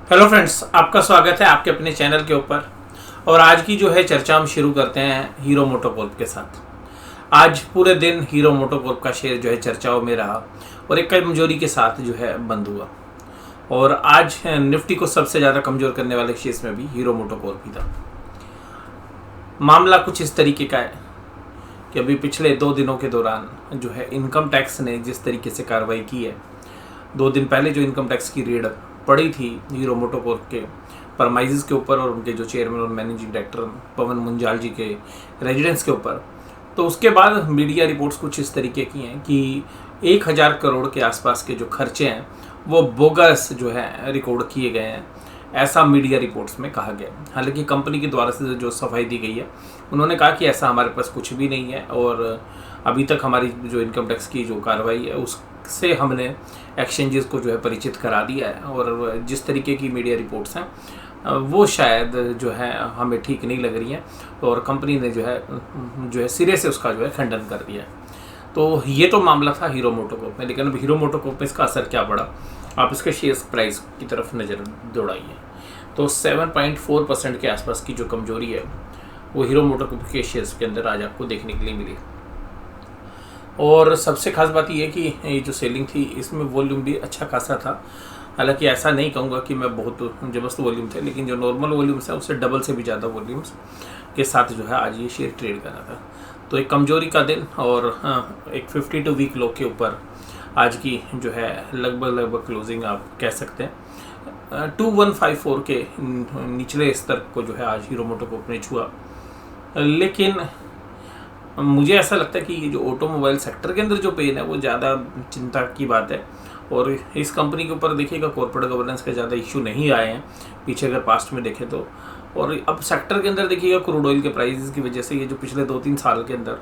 Hello friends, आपका स्वागत है आपके अपने चैनल के ऊपर। और आज की जो है चर्चा हम शुरू करते हैं हीरो मोटोकॉर्प के साथ। आज पूरे दिन हीरो मोटोकॉर्प का शेयर जो है चर्चाओं में रहा और एक कमजोरी के साथ जो है बंद हुआ। और आज निफ्टी को सबसे ज़्यादा कमज़ोर करने वाले शेयर्स में भी हीरो मोटोकॉर्प ही था। मामला कुछ इस तरीके का है कि अभी पिछले 2 दिनों के दौरान जो है इनकम टैक्स ने जिस तरीके से कार्रवाई की है, 2 दिन पहले जो इनकम टैक्स की रेड पड़ी थी हीरो मोटोकॉर्प के परमाइजेस के ऊपर और उनके जो चेयरमैन और मैनेजिंग डायरेक्टर पवन मुंजाल जी के रेजिडेंस के ऊपर, तो उसके बाद मीडिया रिपोर्ट्स कुछ इस तरीके की हैं कि 1000 करोड़ के आसपास के जो खर्चे हैं वो बोगस जो है रिकॉर्ड किए गए हैं, ऐसा मीडिया रिपोर्ट्स में कहा गया। हालांकि कंपनी के द्वारा से जो सफाई दी गई है, उन्होंने कहा कि ऐसा हमारे पास कुछ भी नहीं है और अभी तक हमारी जो इनकम टैक्स की जो कार्रवाई है उससे हमने एक्सचेंजेस को जो है परिचित करा दिया है। और जिस तरीके की मीडिया रिपोर्ट्स हैं वो शायद जो है हमें ठीक नहीं लग रही हैं और कंपनी ने जो है सिरे से उसका जो है खंडन कर दिया है। तो ये तो मामला था हीरो मोटोकॉर्प में, लेकिन अब हीरो मोटोकॉर्प में इसका असर क्या पड़ा, आप इसके शेयर्स प्राइस की तरफ नज़र दौड़ाइए। तो 7.4% के आसपास की जो कमजोरी है वो हीरो मोटोकॉर्प के शेयर्स के अंदर आज आपको देखने के लिए मिली। और सबसे खास बात ये है कि ये जो सेलिंग थी इसमें वॉल्यूम भी अच्छा खासा था। हालांकि ऐसा नहीं कहूँगा कि मैं बहुत ज़बरदस्त वॉल्यूम थे, लेकिन जो नॉर्मल वॉल्यूम्स है उससे डबल से भी ज़्यादा वॉल्यूम्स के साथ जो है आज ये शेयर ट्रेड कर रहा था। तो एक कमजोरी का दिन और एक 52 वीक लो के ऊपर आज की जो है लगभग क्लोजिंग आप कह सकते हैं 2154 के निचले स्तर को जो है आज हीरो मोटोकॉर्प ने छुआ। लेकिन मुझे ऐसा लगता है कि ये जो ऑटोमोबाइल सेक्टर के अंदर जो पेन है वो ज़्यादा चिंता की बात है। और इस कंपनी के ऊपर देखिएगा कॉर्पोरेट गवर्नेंस के ज़्यादा इशू नहीं आए हैं पीछे अगर पास्ट में देखें तो। और अब सेक्टर के अंदर देखिएगा क्रूड ऑयल के प्राइसेस की वजह से ये जो पिछले 2-3 साल के अंदर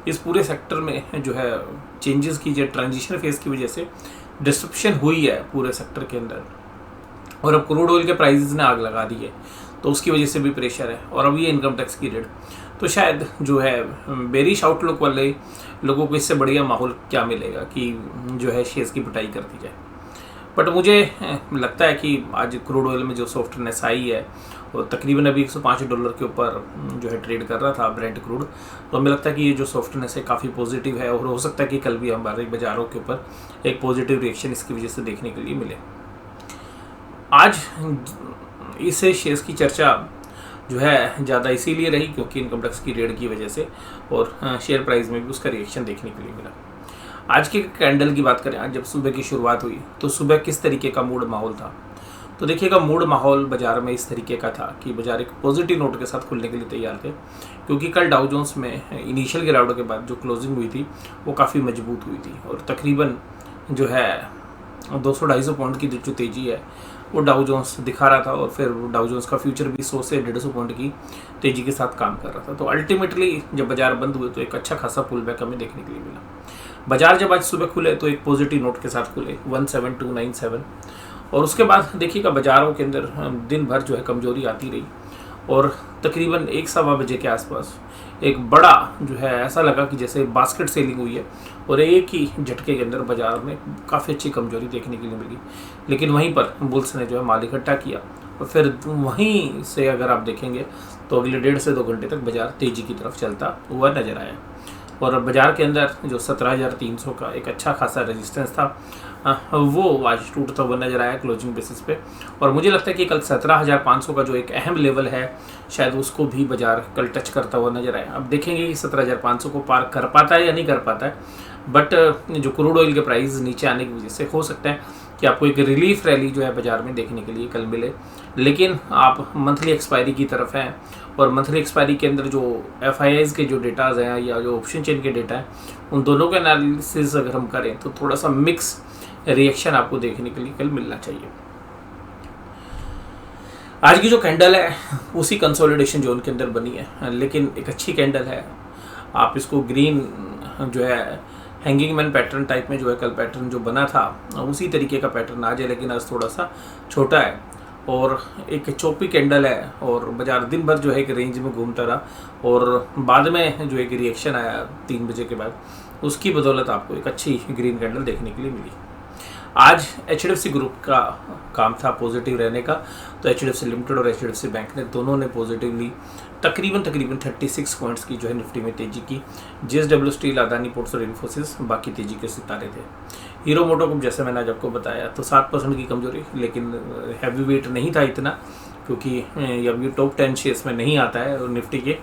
इस पूरे सेक्टर में जो है चेंजेस की जो ट्रांजिशन फेज की वजह से डिस्ट्रप्शन हुई है पूरे सेक्टर के अंदर। और अब क्रूड ऑयल के प्राइसेस ने आग लगा दी है तो उसकी वजह से भी प्रेशर है। और अब ये इनकम टैक्स की रेट, तो शायद जो है बेरिश आउटलुक वाले लोगों को इससे बढ़िया माहौल क्या मिलेगा कि जो है शेयर्स की पिटाई कर दी जाए। बट मुझे लगता है कि आज क्रूड ऑयल में जो सॉफ्टनेस आई है और तकरीबन अभी $105 के ऊपर जो है ट्रेड कर रहा था ब्रेंट क्रूड, तो हमें लगता है कि ये जो सॉफ्टनेस है काफ़ी पॉजिटिव है और हो सकता है कि कल भी हमारे बाज़ारों के ऊपर एक पॉजिटिव रिएक्शन इसकी वजह से देखने के लिए मिले। आज इस शेयर्स की चर्चा जो है ज़्यादा इसीलिए रही क्योंकि इनकम टैक्स की रेड की वजह से और शेयर प्राइस में भी उसका रिएक्शन देखने के लिए मिला। आज के कैंडल की बात करें, आज जब सुबह की शुरुआत हुई तो सुबह किस तरीके का मूड माहौल था, तो देखिएगा मूड माहौल बाजार में इस तरीके का था कि बाजार एक पॉजिटिव नोट के साथ खुलने के लिए तैयार थे। क्योंकि कल डाउ जोन्स में इनिशियल गिरावट के बाद जो क्लोजिंग हुई थी वो काफ़ी मजबूत हुई थी और तकरीबन जो है 200-250 पॉइंट की जो तेज़ी है वो डाउ जोन्स दिखा रहा था। और फिर डाउ जोन्स का फ्यूचर भी 100 से 150 पॉइंट की तेज़ी के साथ काम कर रहा था। तो अल्टीमेटली जब बाजार बंद हुए तो एक अच्छा खासा पुल बैक हमें देखने के लिए मिला। बाजार जब आज सुबह खुले तो एक पॉजिटिव नोट के साथ खुले 17297 और उसके बाद देखिएगा बाजारों के अंदर दिन भर जो है कमजोरी आती रही और तकरीबन 1-1:15 बजे के आसपास एक बड़ा जो है ऐसा लगा कि जैसे बास्केट सेलिंग हुई है और एक ही झटके के अंदर बाजार में काफ़ी अच्छी कमजोरी देखने के लिए मिली। लेकिन वहीं पर बुल्स ने जो है माल इकट्ठा किया और फिर वहीं से अगर आप देखेंगे तो अगले 1.5 से 2 घंटे तक बाजार तेज़ी की तरफ चलता हुआ नजर आया। और बाजार के अंदर जो 17,300 का एक अच्छा खासा रेजिस्टेंस था वो आज टूटता हुआ नजर आया क्लोजिंग बेसिस पे। और मुझे लगता है कि कल 17,500 का जो एक अहम लेवल है शायद उसको भी बाजार कल टच करता हुआ नजर आया। अब देखेंगे कि 17,500 को पार कर पाता है या नहीं कर पाता है। बट जो क्रूड ऑयल के प्राइस नीचे आने की वजह से हो सकता है कि आपको एक रिलीफ रैली जो है बाजार में देखने के लिए कल मिले। लेकिन आप मंथली एक्सपायरी की तरफ हैं और मंथली एक्सपायरी के अंदर जो FIIs के जो डेटाज हैं या जो ऑप्शन चेन के डेटा हैं उन दोनों का एनालिसिस अगर हम करें तो थोड़ा सा मिक्स रिएक्शन आपको देखने के लिए कल मिलना चाहिए। आज की जो कैंडल है उसी कंसोलिडेशन जोन के अंदर बनी है, लेकिन एक अच्छी कैंडल है। आप इसको ग्रीन जो है हैंगिंग मैन पैटर्न टाइप में जो है कल पैटर्न जो बना था उसी तरीके का पैटर्न आज है, लेकिन आज थोड़ा सा छोटा है और एक चौपी कैंडल है और बाजार दिन भर जो है एक रेंज में घूमता रहा और बाद में जो एक रिएक्शन आया 3 बजे के बाद उसकी बदौलत आपको एक अच्छी ग्रीन कैंडल देखने के लिए मिली। आज HDFC ग्रुप का काम था पॉजिटिव रहने का, तो HDFC लिमिटेड और HDFC बैंक ने दोनों ने पॉजिटिवली तकरीबन 36 पॉइंट्स की जो है निफ्टी में तेजी की। JSW स्टील, अदानी पोर्ट्स और इन्फोसिस बाकी तेजी के सितारे थे। हीरो मोटोकॉर्प जैसे मैंने आज आपको बताया तो 7% की कमजोरी, लेकिन हैवी वेट नहीं था इतना, क्योंकि अब ये टॉप 10 शेयर्स में नहीं आता है निफ्टी के,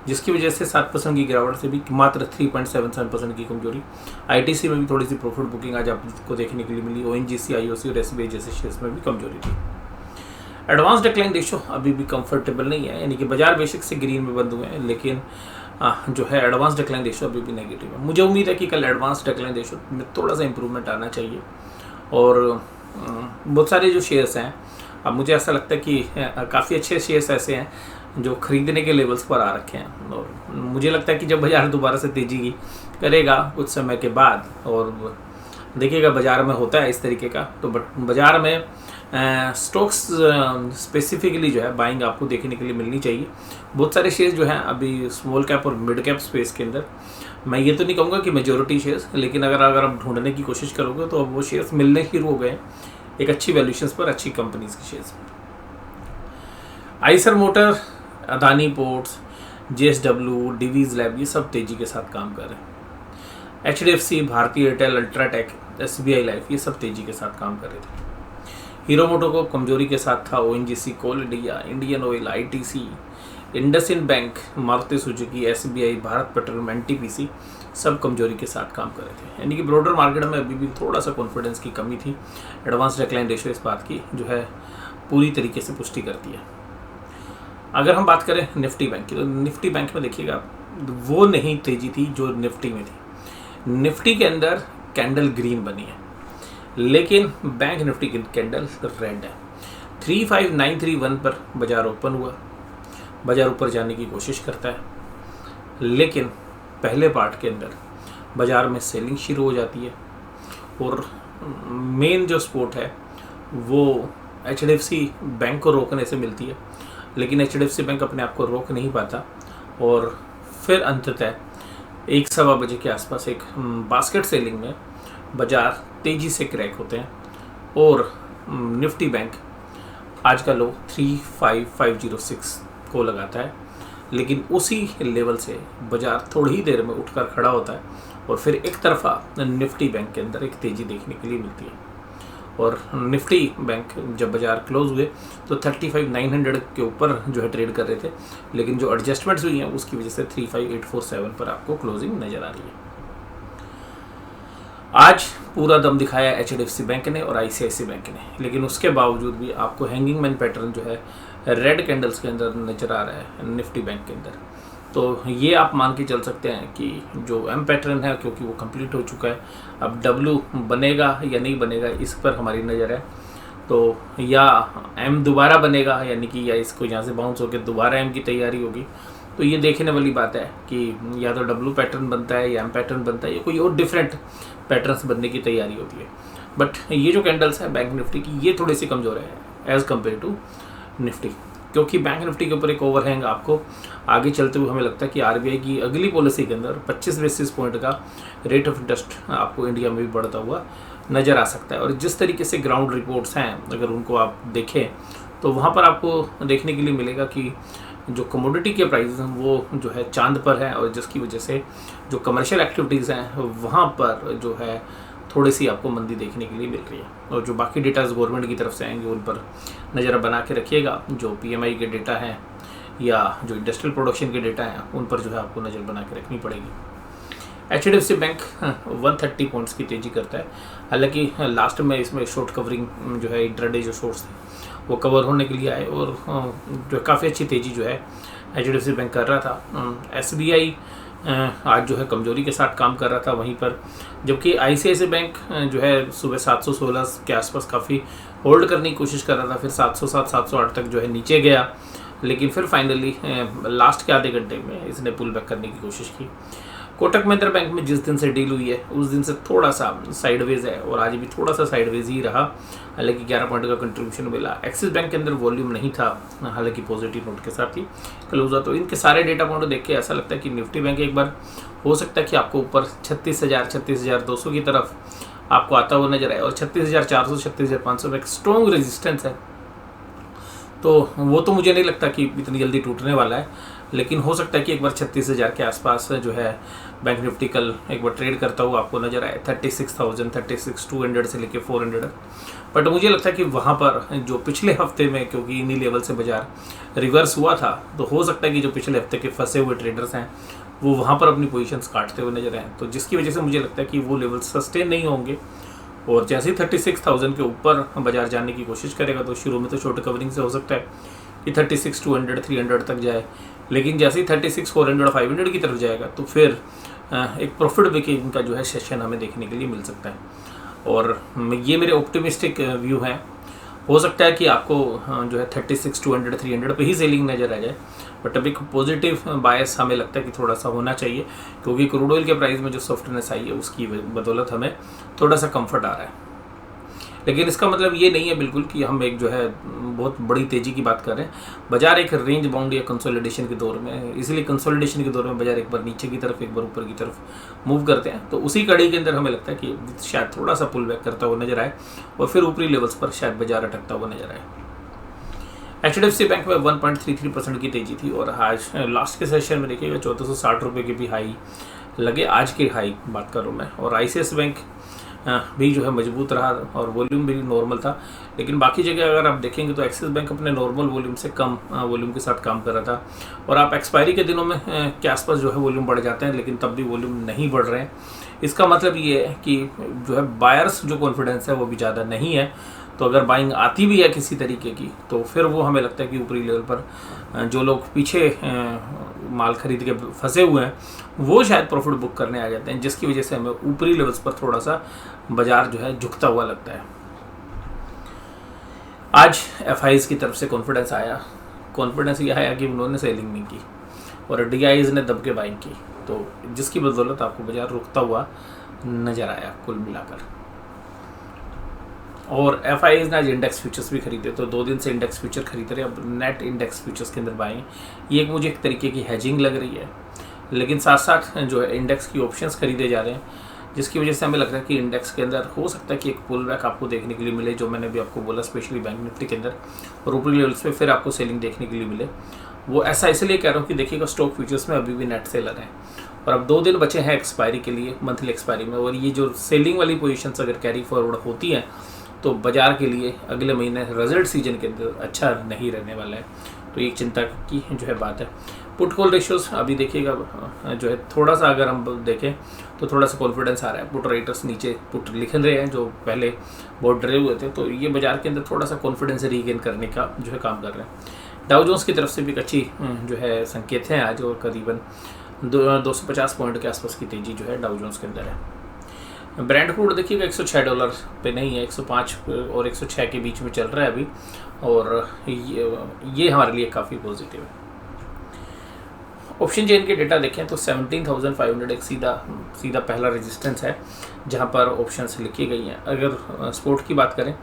जिसकी वजह से 7% की गिरावट से भी मात्र 3.77% की कमजोरी। ITC में भी थोड़ी सी प्रॉफिट बुकिंग आज आपको देखने के लिए मिली। ONGC, IOC और SBI जैसे शेयर्स में भी कमजोरी थी। एडवांस डिक्लाइन रेशो अभी भी कंफर्टेबल नहीं है, यानी कि बाजार बेसिक से ग्रीन में बंद हुए हैं, लेकिन जो है एडवांस डिक्लाइन रेशो अभी भी नेगेटिव है। मुझे उम्मीद है कि कल एडवांस डिक्लाइन रेशो में थोड़ा सा इंप्रूवमेंट आना चाहिए। और बहुत सारे जो शेयर्स हैं, अब मुझे ऐसा लगता है कि काफ़ी अच्छे शेयर्स ऐसे हैं जो खरीदने के लेवल्स पर आ रखे हैं, और मुझे लगता है कि जब बाजार दोबारा से तेजी करेगा कुछ समय के बाद, और देखिएगा बाजार में होता है इस तरीके का, तो बाजार में स्टॉक्स स्पेसिफिकली जो है बाइंग आपको देखने के लिए मिलनी चाहिए। बहुत सारे शेयर्स जो हैं अभी स्मॉल कैप और मिड कैप स्पेस के अंदर, मैं ये तो नहीं कहूँगा कि मेजॉरिटी शेयर्स, लेकिन अगर आप ढूंढने की कोशिश करोगे तो अब वो शेयर्स मिलने शुरू हो गए हैं एक अच्छी वैल्यूएशंस पर, अच्छी कंपनीज के शेयर्स पर। Eicher motor, Adani ports, JSW, Divi's lab, ये सब तेजी के साथ काम कर रहे हैं। HDFC, भारतीय एयरटेल, अल्ट्राटेक, SBI लाइफ, ये सब तेजी के साथ काम कर रहे थे। हीरो मोटोकॉर्प कमजोरी के साथ था। ONGC, coal India, Indian oil, ITC, IndusInd bank, Maruti Suzuki, SBI, Bharat petroleum, NTPC सब कमजोरी के साथ काम कर रहे थे। यानी कि ब्रॉडर मार्केट में अभी भी थोड़ा सा कॉन्फिडेंस की कमी थी। एडवांस डिक्लाइन रेशो इस बात की जो है पूरी तरीके से पुष्टि करती है। अगर हम बात करें निफ्टी बैंक की, तो निफ्टी बैंक में देखिएगा वो नहीं तेजी थी जो निफ्टी में थी। निफ्टी के अंदर कैंडल ग्रीन बनी है, लेकिन बैंक निफ्टी की कैंडल रेड है। 35,931 पर बाजार ओपन हुआ, बाजार ऊपर जाने की कोशिश करता है, लेकिन पहले पार्ट के अंदर बाजार में सेलिंग शुरू हो जाती है, और मेन जो सपोर्ट है वो HDFC बैंक को रोकने से मिलती है, लेकिन HDFC बैंक अपने आप को रोक नहीं पाता, और फिर अंततः 1-1:15 बजे के आसपास एक बास्केट सेलिंग में बाजार तेजी से क्रैक होते हैं, और निफ्टी बैंक आज का लो 35,506 को लगाता है, लेकिन उसी लेवल से बाजार थोड़ी ही देर में उठकर खड़ा होता है, और फिर एक तरफा निफ्टी बैंक के अंदर एक तेजी देखने के लिए मिलती है। और निफ्टी बैंक जब बाजार क्लोज हुए तो 35,900 के ऊपर जो है ट्रेड कर रहे थे, लेकिन जो एडजस्टमेंट्स हुई हैं उसकी वजह से 35,847 पर आपको क्लोजिंग नजर आ रही है। आज पूरा दम दिखाया HDFC बैंक ने और ICICI बैंक ने, लेकिन उसके बावजूद भी आपको हैंगिंग मैन पैटर्न जो है रेड कैंडल्स के अंदर नजर आ रहा है निफ्टी बैंक के अंदर। तो ये आप मान के चल सकते हैं कि जो M पैटर्न है, क्योंकि वो कंप्लीट हो चुका है, अब W बनेगा या नहीं बनेगा इस पर हमारी नज़र है। तो या M दोबारा बनेगा, यानी कि या इसको यहाँ से बाउंस होकर दोबारा M की तैयारी होगी, तो ये देखने वाली बात है कि या तो W पैटर्न बनता है या M पैटर्न बनता है, या कोई और डिफरेंट पैटर्न्स बनने की तैयारी होती है। बट ये जो कैंडल्स है बैंक निफ्टी की, ये थोड़ी सी कमज़ोर है एज़ कम्पेयर टू निफ्टी, क्योंकि बैंक निफ्टी के ऊपर एक ओवरहैंग आपको आगे चलते हुए हमें लगता है कि RBI की अगली पॉलिसी के अंदर 25 बेसिस पॉइंट का रेट ऑफ इंटरेस्ट आपको इंडिया में भी बढ़ता हुआ नज़र आ सकता है। और जिस तरीके से ग्राउंड रिपोर्ट्स हैं, अगर उनको आप देखें तो वहाँ पर आपको देखने के लिए मिलेगा कि जो कमोडिटी के प्राइस हैं वो जो है चांद पर है, और जिसकी वजह से जो कमर्शियल एक्टिविटीज़ हैं वहाँ पर जो है थोड़ी सी आपको मंदी देखने के लिए मिल रही है। और जो बाकी डेटाज गवर्नमेंट की तरफ से आएंगे उन पर नज़र बना के रखिएगा। जो PMI के डेटा हैं या जो इंडस्ट्रियल प्रोडक्शन के डेटा हैं उन पर जो है आपको नज़र बना के रखनी पड़ेगी। HDFC बैंक 130 पॉइंट्स की तेज़ी करता है, हालांकि लास्ट में इसमें शॉर्ट कवरिंग जो है इंट्राडे जो शॉर्ट्स थे वो कवर होने के लिए आए, और जो काफ़ी अच्छी तेज़ी जो है HDFC बैंक कर रहा था। SBI आज जो है कमजोरी के साथ काम कर रहा था वहीं पर, जबकि ICICI बैंक जो है सुबह 716 के आसपास काफ़ी होल्ड करने की कोशिश कर रहा था, फिर 707 708 तक जो है नीचे गया, लेकिन फिर फाइनली लास्ट के आधे घंटे में इसने पुल बैक करने की कोशिश की। कोटक महिंद्रा बैंक में जिस दिन से डील हुई है उस दिन से थोड़ा सा साइडवेज है, और आज भी थोड़ा सा साइडवेज ही रहा, हालांकि 11 पॉइंट का कंट्रीब्यूशन मिला। एक्सिस बैंक के अंदर वॉल्यूम नहीं था, हालांकि पॉजिटिव नोट के साथ ही क्लोज हुआ। तो इनके सारे डेटा पॉइंट देख के ऐसा लगता है कि निफ्टी बैंक एक बार हो सकता है कि आपको ऊपर 36,000 36,200 की तरफ आपको आता हुआ नजर आए, और 36,400 36,500 में एक स्ट्रॉन्ग रेजिस्टेंस है, तो वो तो मुझे नहीं लगता कि इतनी जल्दी टूटने वाला है। लेकिन हो सकता है कि एक बार 36,000 के आसपास जो है बैंक निफ्टी कल एक बार ट्रेड करता हुआ आपको नजर आए, 36,000 36,200 से लेके 400। बट मुझे लगता है कि वहाँ पर जो पिछले हफ्ते में, क्योंकि इन्हीं लेवल से बाजार रिवर्स हुआ था, तो हो सकता है कि जो पिछले हफ्ते के फंसे हुए ट्रेडर्स हैं वो वहाँ पर अपनी पोजीशंस काटते हुए नजर आए, तो जिसकी वजह से मुझे लगता है कि वो लेवल सस्टेन नहीं होंगे। और जैसे ही 36,000 के ऊपर बाजार जाने की कोशिश करेगा, तो शुरू में तो शॉर्ट कवरिंग से हो सकता है कि 36,200 300 तक जाए, लेकिन जैसे ही 36,400 500 की तरफ जाएगा तो फिर एक प्रॉफिट बुकिंग का जो है सेशन हमें देखने के लिए मिल सकता है। और ये मेरे ऑप्टिमिस्टिक व्यू हैं। हो सकता है कि आपको जो है 36,200 300 पे ही सेलिंग नज़र आ जाए, बट अभी पॉजिटिव बायस हमें लगता है कि थोड़ा सा होना चाहिए, क्योंकि क्रूड ऑयल के प्राइस में जो सॉफ्टनेस आई है उसकी बदौलत हमें थोड़ा सा कंफर्ट आ रहा है। लेकिन इसका मतलब ये नहीं है बिल्कुल कि हम एक जो है बहुत बड़ी तेज़ी की बात कर रहे हैं। बाजार एक रेंज बाउंड या कंसोलिडेशन के दौर में है, इसलिए कंसोलिडेशन के दौर में बाजार एक बार नीचे की तरफ एक बार ऊपर की तरफ मूव करते हैं, तो उसी कड़ी के अंदर हमें लगता है कि शायद थोड़ा सा पुल बैक करता हुआ नजर आए और फिर ऊपरी लेवल्स पर शायद बाजार अटकता हुआ नजर आए। HDFC बैंक में 1.33% की तेजी थी, और आज लास्ट के सेशन में देखिएगा 1460 रुपये की भी हाई लगे, आज की हाई बात करूँ मैं। और ICICI बैंक भी जो है मजबूत रहा और वॉल्यूम भी नॉर्मल था, लेकिन बाकी जगह अगर आप देखेंगे तो एक्सिस बैंक अपने नॉर्मल वॉल्यूम से कम वॉल्यूम के साथ काम कर रहा था। और आप एक्सपायरी के दिनों में के आसपास जो है वॉल्यूम बढ़ जाते हैं, लेकिन तब भी वॉल्यूम नहीं बढ़ रहे हैं। इसका मतलब ये है कि जो है बायर्स जो कॉन्फिडेंस है वो भी ज़्यादा नहीं है, तो अगर बाइंग आती भी है किसी तरीके की, तो फिर वो हमें लगता है कि ऊपरी लेवल पर जो लोग पीछे माल खरीद के फंसे हुए हैं वो शायद प्रॉफिट बुक करने आ जाते हैं, जिसकी वजह से हमें ऊपरी लेवल्स पर थोड़ा सा बाजार जो है झुकता हुआ लगता है। आज FIs की तरफ से कॉन्फिडेंस आया, कॉन्फिडेंस ये आया कि उन्होंने सेलिंग नहीं की और DIs ने दब के बाइंग की, तो जिसकी बदौलत आपको बाजार रुकता हुआ नजर आया कुल मिलाकर। और FIs ने आज इंडेक्स फ्यूचर्स भी खरीदे, तो 2 दिन से इंडेक्स फ्यूचर खरीद रहे हैं, अब नेट इंडेक्स फ्यूचर्स के अंदर बाइंग, ये एक मुझे एक तरीके की हैजिंग लग रही है। लेकिन साथ साथ जो है इंडेक्स की ऑप्शंस खरीदे जा रहे हैं, जिसकी वजह से हमें लग रहा है कि इंडेक्स के अंदर हो सकता है कि एक पुल बैक आपको देखने के लिए मिले, जो मैंने भी आपको बोला, स्पेशली बैंक निफ्टी के अंदर, और ऊपरी लेवल्स पे फिर आपको सेलिंग देखने के लिए मिले। वो ऐसा इसलिए कह रहा हूँ कि देखिएगा स्टॉक फ्यूचर्स में अभी भी नेट सेलर हैं, और अब 2 दिन बचे हैं एक्सपायरी के लिए, मंथली एक्सपायरी में, और ये जो सेलिंग वाली पोजीशंस अगर कैरी फॉरवर्ड होती हैं तो बाजार के लिए अगले महीने रिजल्ट सीजन के अंदर अच्छा नहीं रहने वाला है, तो एक चिंता की जो है बात है। पुट कॉल रेशियोज अभी देखिएगा जो है थोड़ा सा अगर हम देखें तो थोड़ा सा कॉन्फिडेंस आ रहा है, पुट राइटर्स नीचे पुट लिख रहे हैं जो पहले बहुत डरे हुए थे, तो ये बाजार के अंदर थोड़ा सा कॉन्फिडेंस रीगेन करने का जो है काम कर रहे हैं। डाउ जोन्स की तरफ से भी एक अच्छी जो है संकेत हैं आज, और करीबन 250 पॉइंट के आसपास की तेजी जो है डाउ जोन्स के अंदर है। ब्रांड क्रूड देखिएगा $106 पे नहीं है, 105 और 106 के बीच में चल रहा है अभी, और ये हमारे लिए काफ़ी पॉजिटिव है। ऑप्शन चेन के डेटा देखें तो 17,500 एक सीधा पहला रेजिस्टेंस है जहां पर ऑप्शंस लिखी गई हैं। अगर स्पोर्ट की बात करें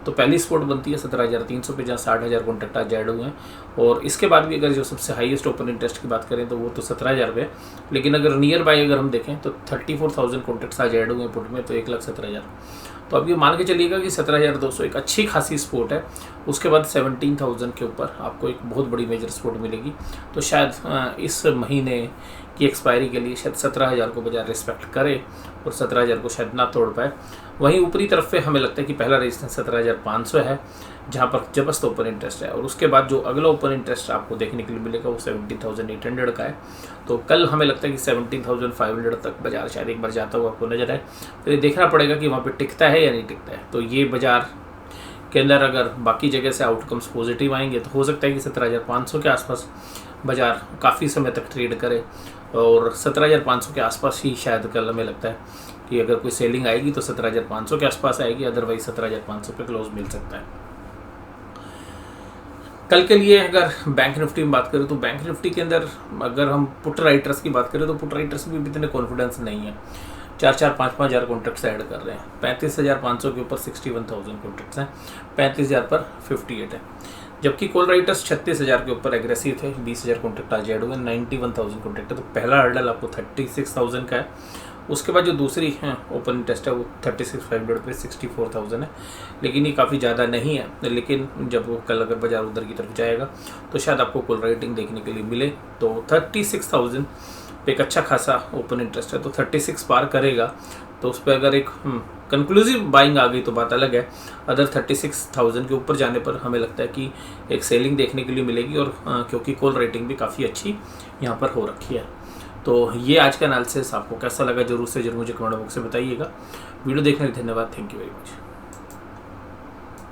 तो पहली स्पोर्ट बनती है 17,300 पे, जहाँ 60,000 कॉन्ट्रैक्ट आज ऐड हुए हैं, और इसके बाद भी अगर जो सबसे हाईएस्ट ओपन इंटरेस्ट की बात करें तो वो तो 17,000 पे, लेकिन अगर नियर बाय अगर हम देखें तो 34,000 कॉन्ट्रैक्ट्स आज ऐड हुए हैं पुट में, तो 1,17,000। तो अब ये मान के चलिएगा कि 17,200 एक अच्छी खासी स्पोर्ट है, उसके बाद 17,000 के ऊपर आपको एक बहुत बड़ी मेजर स्पोर्ट मिलेगी, तो शायद इस महीने की एक्सपायरी के लिए शायद 17,000 को बाजार रिस्पेक्ट करे और 17,000 को शायद ना तोड़ पाए। वहीं ऊपरी तरफ पे हमें लगता है कि पहला रेजिस्टेंस 17,500 है, जहां पर जबरदस्त ओपन इंटरेस्ट है, और उसके बाद जो अगला ओपन इंटरेस्ट आपको देखने के लिए मिलेगा वो 17,800 का है। तो कल हमें लगता है कि 17,500 तक बाजार शायद एक बार जाता हुआ आपको नजर आए, तो ये देखना पड़ेगा कि वहाँ पे टिकता है या नहीं टिकता है। तो ये बाजार के अंदर अगर बाकी जगह से आउटकम्स पॉजिटिव आएंगे तो हो सकता है कि 17,500 के आसपास बाजार काफ़ी समय तक ट्रेड करे, और 17,500 के आसपास ही शायद कल हमें लगता है कि अगर कोई सेलिंग आएगी तो 17,500 के आसपास आएगी, अदरवाइज 17,500 पे क्लोज मिल सकता है। कल के लिए अगर बैंक निफ्टी में बात करें तो बैंक निफ्टी के अंदर अगर हम पुट राइटर्स की बात करें तो पुट राइटर्स भी इतने कॉन्फिडेंस नहीं है, 4-5 हज़ार कॉन्ट्रैक्ट्स ऐड कर रहे हैं। 35,500 के ऊपर 61,000 कॉन्ट्रैक्ट्स हैं, 35,000 पर 58 है, जबकि कॉल राइटर्स 36,000 के ऊपर एग्रेसिव थे, 20,000 कॉन्ट्रैक्ट आज ऐड हुए, 91,000 कॉन्ट्रैक्ट है। तो पहला हर्डल आपको 36,000 का है, उसके बाद जो दूसरी ओपन इंटरेस्ट है वो 36,500 पे 64,000 है, लेकिन ये काफ़ी ज़्यादा नहीं है। लेकिन जब वो कल अगर बाजार उधर की तरफ जाएगा तो शायद आपको कॉल राइटिंग देखने के लिए मिले। तो 36,000 पे एक अच्छा खासा ओपन इंटरेस्ट है, तो 36 पार करेगा तो उस पर अगर एक कंक्लूसिव बाइंग आ गई तो बात अलग है। अदर 36,000 के ऊपर जाने पर हमें लगता है कि एक सेलिंग देखने के लिए मिलेगी, और क्योंकि कॉल रेटिंग भी काफ़ी अच्छी यहाँ पर हो रखी है। तो ये आज का एनालिसिस आपको कैसा लगा जरूर से जरूर मुझे कमेंट बॉक्स में बताइएगा। वीडियो देखने के लिए धन्यवाद। Thank you very much.